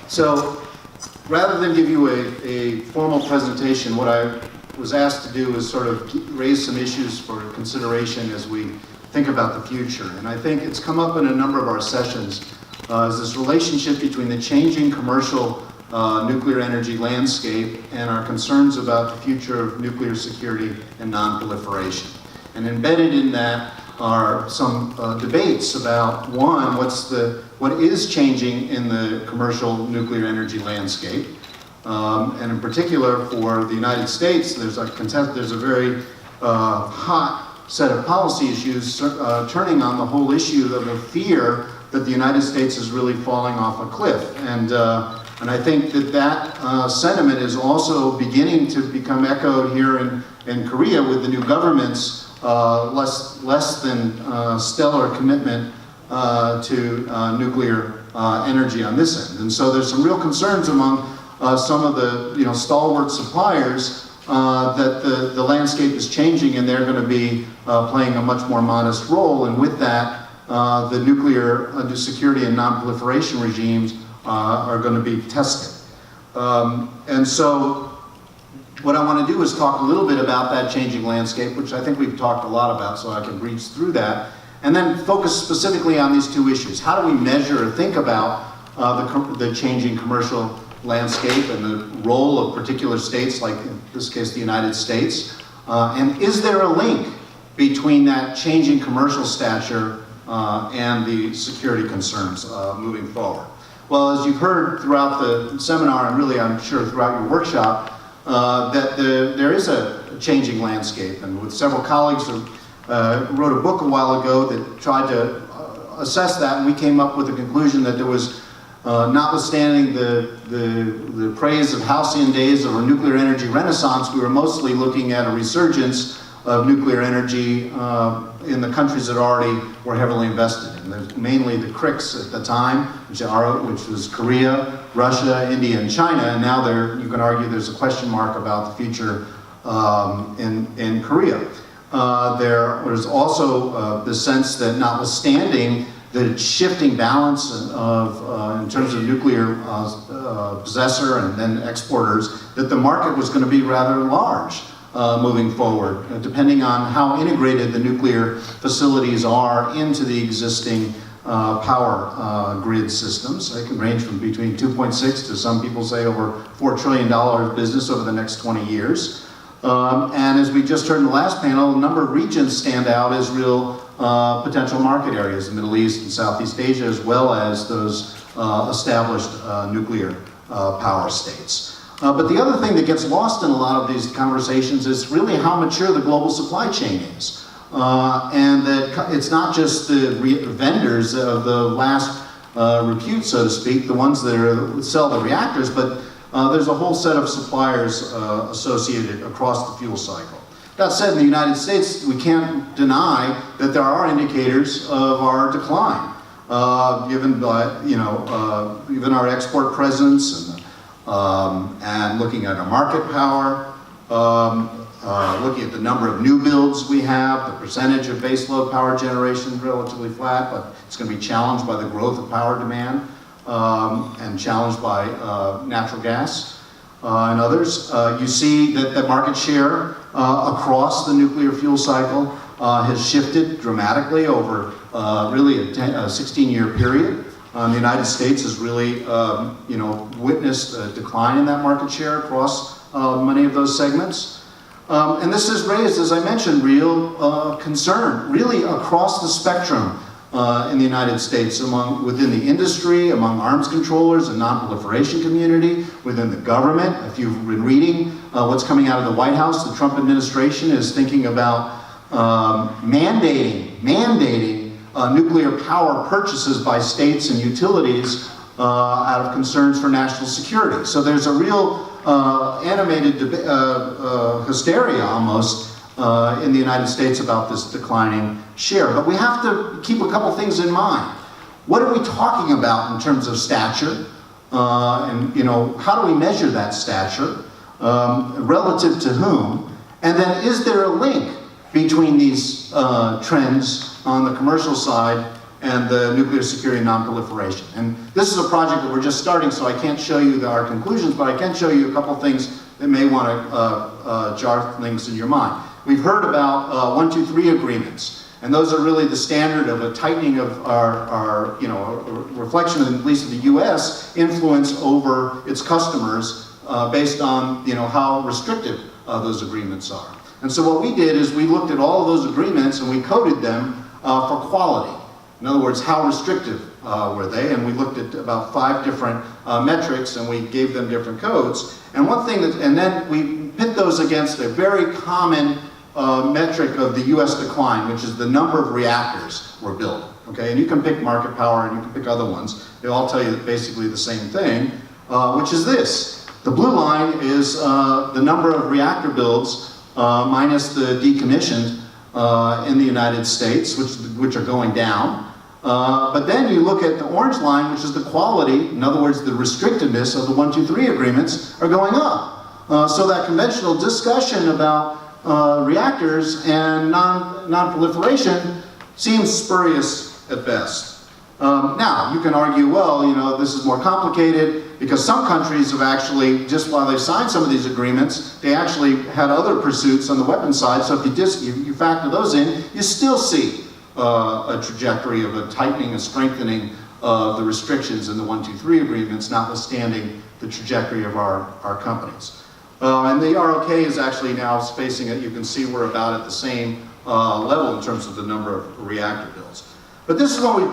So rather than give you a formal presentation, what I was asked to do is sort of raise some issues for consideration as we think about the future. And I think it's come up in a number of our sessions, is this relationship between the changing commercial nuclear energy landscape and our concerns about the future of nuclear security and non-proliferation. And embedded in that are some debates about, one, what is changing in the commercial nuclear energy landscape, and in particular for the United States, there's a very hot set of policy issues turning on the whole issue of the fear that the United States is really falling off a cliff, and I think that sentiment is also beginning to become echoed here in Korea with the new government's less than stellar commitment to nuclear energy on this end. And so there's some real concerns among some of the stalwart suppliers that the landscape is changing and they're going to be playing a much more modest role. And with that, the nuclear security and non-proliferation regimes are going to be tested. And so what I want to do is talk a little bit about that changing landscape, which I think we've talked a lot about, so I can breeze through that, and then focus specifically on these two issues. How do we measure or think about the changing commercial landscape and the role of particular states, like in this case the United States, and is there a link between that changing commercial stature and the security concerns moving forward? Well, as you've heard throughout the seminar, and really I'm sure throughout your workshop, that there is a changing landscape, and with several colleagues who wrote a book a while ago that tried to assess that, and we came up with the conclusion that there was, notwithstanding the praise of halcyon days of a nuclear energy renaissance, we were mostly looking at a resurgence of nuclear energy in the countries that already were heavily invested in. There's mainly the CRICs at the time, which was Korea, Russia, India, and China, and now you can argue there's a question mark about the future in Korea. There was also the sense that notwithstanding the shifting balance in terms of nuclear possessor and then exporters, that the market was going to be rather large moving forward, depending on how integrated the nuclear facilities are into the existing power grid systems. They can range from between 2.6 to some people say over $4 trillion business over the next 20 years. And as we just heard in the last panel, a number of regions stand out as real potential market areas, the Middle East and Southeast Asia, as well as those established nuclear power states. But the other thing that gets lost in a lot of these conversations is really how mature the global supply chain is. And that it's not just the vendors of the last repute, so to speak, the ones that sell the reactors, but there's a whole set of suppliers associated across the fuel cycle. That said, in the United States, we can't deny that there are indicators of our decline, given by, even our export presence and looking at our market power, looking at the number of new builds we have, the percentage of baseload power generation relatively flat, but it's going to be challenged by the growth of power demand and challenged by natural gas and others. You see that the market share across the nuclear fuel cycle has shifted dramatically over really a 16-year period. The United States has really witnessed a decline in that market share across many of those segments. And this has raised, as I mentioned, real concern, really across the spectrum in the United States, within the industry, among arms controllers and non-proliferation community, within the government. If you've been reading what's coming out of the White House, the Trump administration is thinking about mandating nuclear power purchases by states and utilities out of concerns for national security. So there's a real animated hysteria almost in the United States about this declining share. But we have to keep a couple things in mind. What are we talking about in terms of stature? And how do we measure that stature? Relative to whom? And then is there a link between these trends on the commercial side and the nuclear security and nonproliferation. And this is a project that we're just starting, so I can't show you our conclusions, but I can show you a couple things that may want to jar things in your mind. We've heard about 1, 2, 3 agreements, and those are really the standard of a tightening of our a reflection of, at least of the U.S. influence over its customers based on, how restrictive those agreements are. And so what we did is we looked at all of those agreements and we coded them for quality. In other words, how restrictive were they? And we looked at about 5 different metrics and we gave them different codes. And one thing and then we pit those against a very common metric of the US decline, which is the number of reactors we're building. Okay, and you can pick market power and you can pick other ones. They all tell you basically the same thing, which is this. The blue line is the number of reactor builds minus the decommissioned in the United States, which are going down. But then you look at the orange line, which is the quality, in other words, the restrictiveness of the 1, 2, 3 agreements are going up. So that conventional discussion about reactors and non-proliferation seems spurious at best. Now, you can argue, well, this is more complicated because some countries have actually, just while they've signed some of these agreements, they actually had other pursuits on the weapons side. So if you factor those in, you still see a trajectory of a tightening and strengthening of the restrictions in the 1, 2, 3 agreements, notwithstanding the trajectory of our companies. And the ROK is actually now facing it. You can see we're about at the same level in terms of the number of reactor builds. But this is when we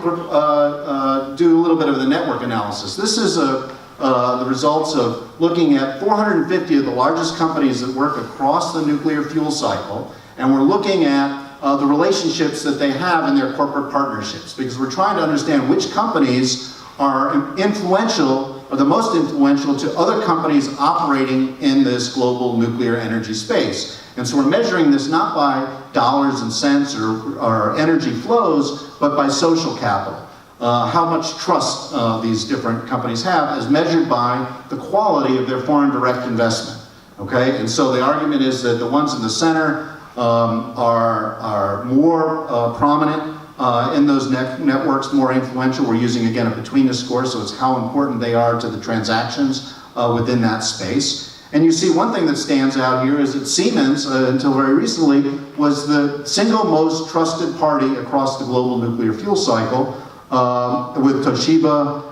do a little bit of the network analysis. This is the results of looking at 450 of the largest companies that work across the nuclear fuel cycle, and we're looking at the relationships that they have in their corporate partnerships, because we're trying to understand which companies are influential, or the most influential to other companies operating in this global nuclear energy space. And so we're measuring this not by dollars and cents or energy flows, but by social capital. How much trust these different companies have as measured by the quality of their foreign direct investment. Okay, and so the argument is that the ones in the center are more prominent in those networks, more influential. We're using, again, a between-us score, so it's how important they are to the transactions within that space. And you see one thing that stands out here is that Siemens, until very recently, was the single most trusted party across the global nuclear fuel cycle, with Toshiba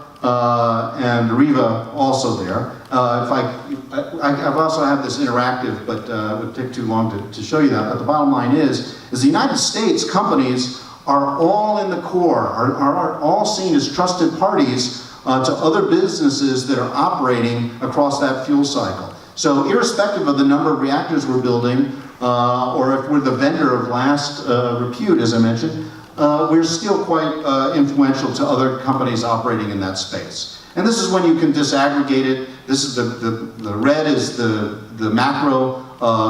and Riva also there. I also have this interactive, but it would take too long to show you that. But the bottom line is the United States companies are all in the core, are all seen as trusted parties to other businesses that are operating across that fuel cycle. So irrespective of the number of reactors we're building, or if we're the vendor of last repute, as I mentioned, we're still quite influential to other companies operating in that space. And this is when you can disaggregate it. This is the red is the macro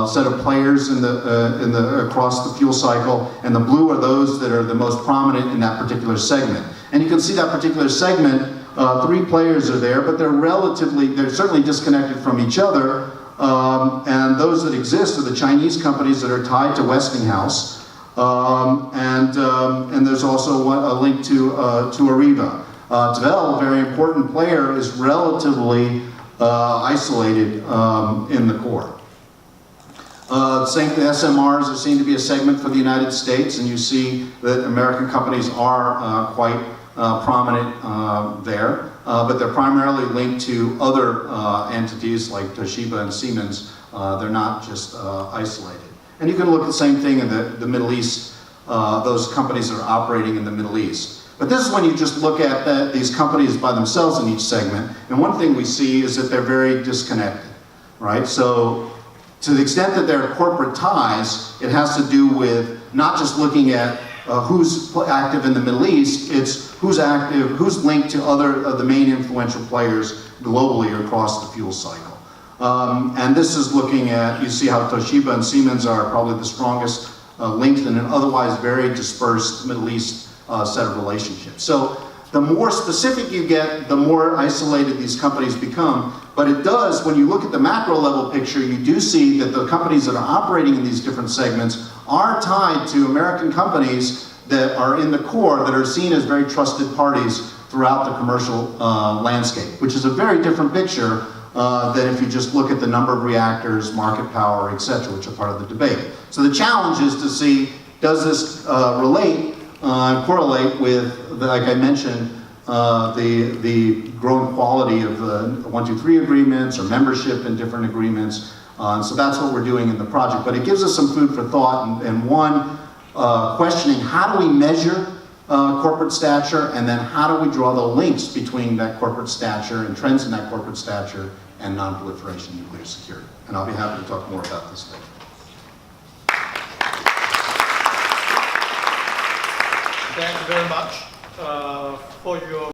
set of players across the fuel cycle, and the blue are those that are the most prominent in that particular segment. And you can see that particular segment, 3 players are there, but they're certainly disconnected from each other. And those that exist are the Chinese companies that are tied to Westinghouse. And there's also a link to Areva. Dell, a very important player, is relatively isolated in the core. Same thing, SMRs are seen to be a segment for the United States, and you see that American companies are quite prominent there, but they're primarily linked to other entities like Toshiba and Siemens. They're not just isolated. And you can look at the same thing in the Middle East, those companies that are operating in the Middle East. But this is when you just look at these companies by themselves in each segment, and one thing we see is that they're very disconnected, right? So to the extent that there are corporate ties, it has to do with not just looking at who's active in the Middle East, it's who's active, who's linked to other of the main influential players globally across the fuel cycle. And this is looking at, you see how Toshiba and Siemens are probably the strongest linked in an otherwise very dispersed Middle East set of relationships. So the more specific you get, the more isolated these companies become. But it does, when you look at the macro level picture, you do see that the companies that are operating in these different segments are tied to American companies that are in the core that are seen as very trusted parties throughout the commercial landscape, which is a very different picture than if you just look at the number of reactors, market power, et cetera, which are part of the debate. So the challenge is to see, does this relate, correlate with, like I mentioned, the growing quality of the 1, 2, 3 agreements or membership in different agreements. So that's what we're doing in the project. But it gives us some food for thought, and one, questioning how do we measure corporate stature, and then how do we draw the links between that corporate stature and trends in that corporate stature and non-proliferation nuclear security. And I'll be happy to talk more about this later. Thank you very much for your